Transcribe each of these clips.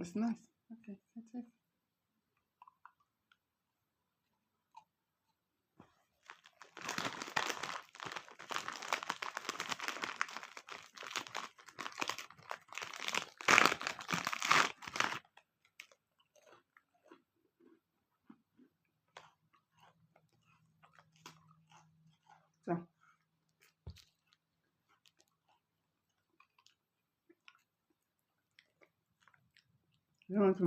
It's nice. Okay, that's it. So, you want to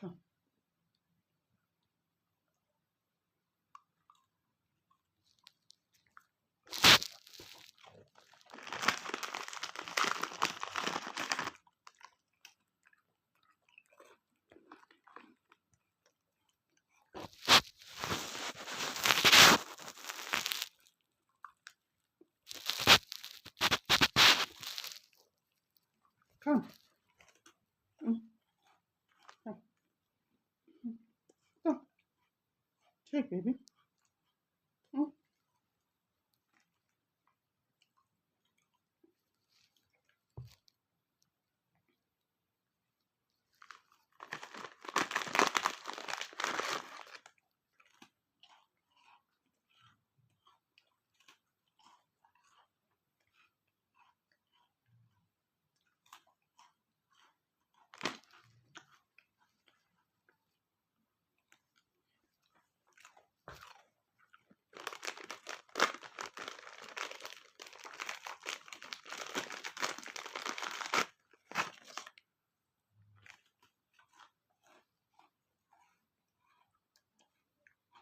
come. Come. Mm, come. Come. Take, baby. Mm.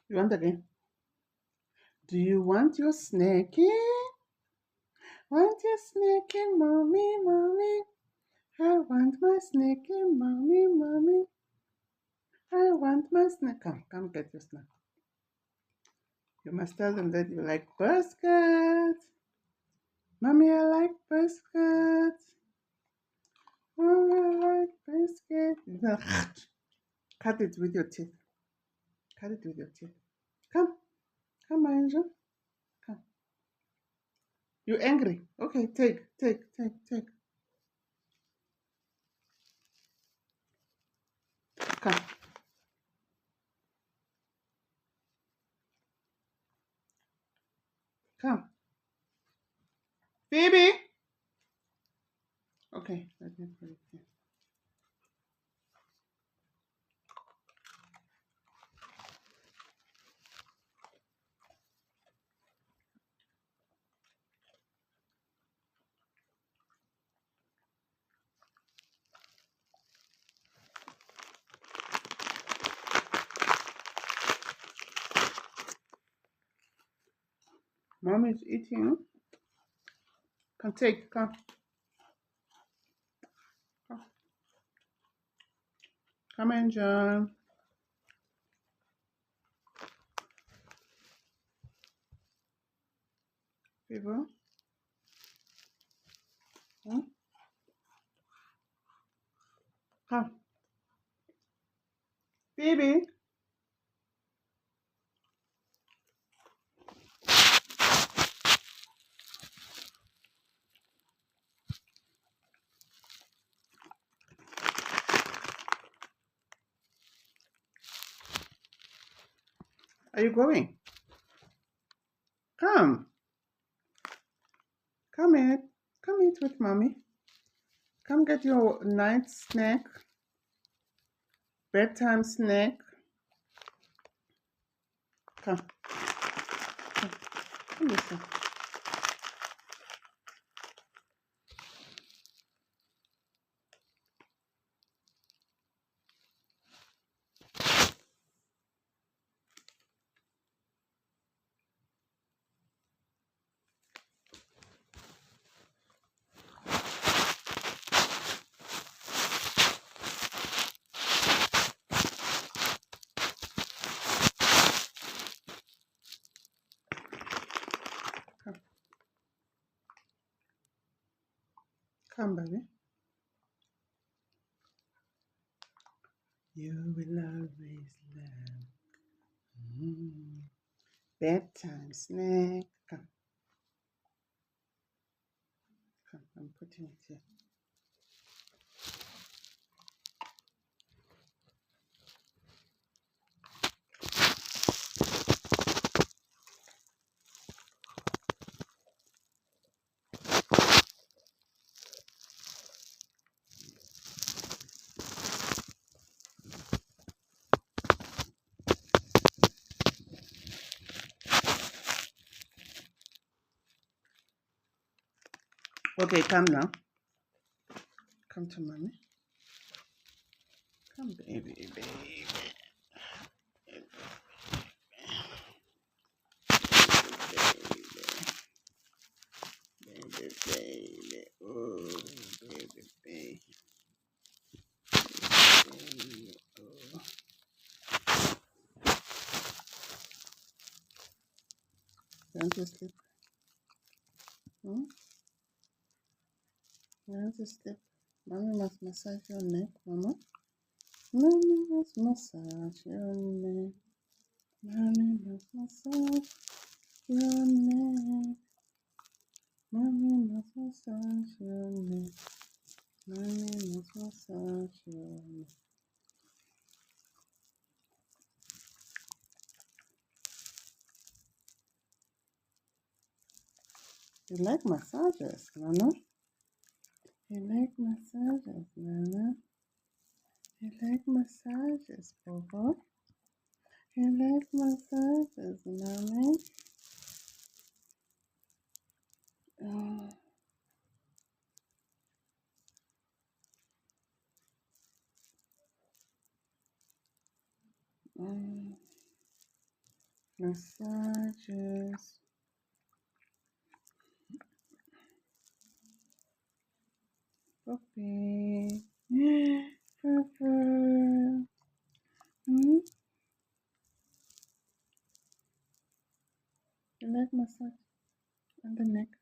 You want again? Do you want your snacky? Want your snacky, mommy, mommy? I want my snacky, mommy, mommy. I want my snack. Come get your snack. You must tell them that you like biscuits. Mommy, I like biscuits. Mommy, I like biscuits. Cut it with your teeth. Cut it with your teeth. Come. Come, my angel. Come. You angry? Okay, take. Come. Come. Phoebe. Okay, let me put it here. Mom is eating. Come take. Come. Come. Come in, John. Fever. Hmm? Come. Phoebe. Are you going? Come. Come in. Come eat with mommy. Come get your night snack. Bedtime snack. Come. Come. Come listen. Come. Come, baby. You will always love. Mm. Bedtime snack. Come. Wait. Yeah. Okay, come now. Come to mommy. Come, baby, baby. Baby, baby. Oh, baby, baby. Baby, oh. You want to sleep? Hmm? You want to sleep? Mommy must massage your neck, Mama. Mommy must massage your neck. Mommy must massage your neck. Mommy must massage your neck. Mommy must massage your neck. You like massages, Nana? You like massages, Nana? You like massages, Bobo? You like massages, Mommy? Oh, oh. Massages. Puppy. Purple. Hmm? You like massage on the neck?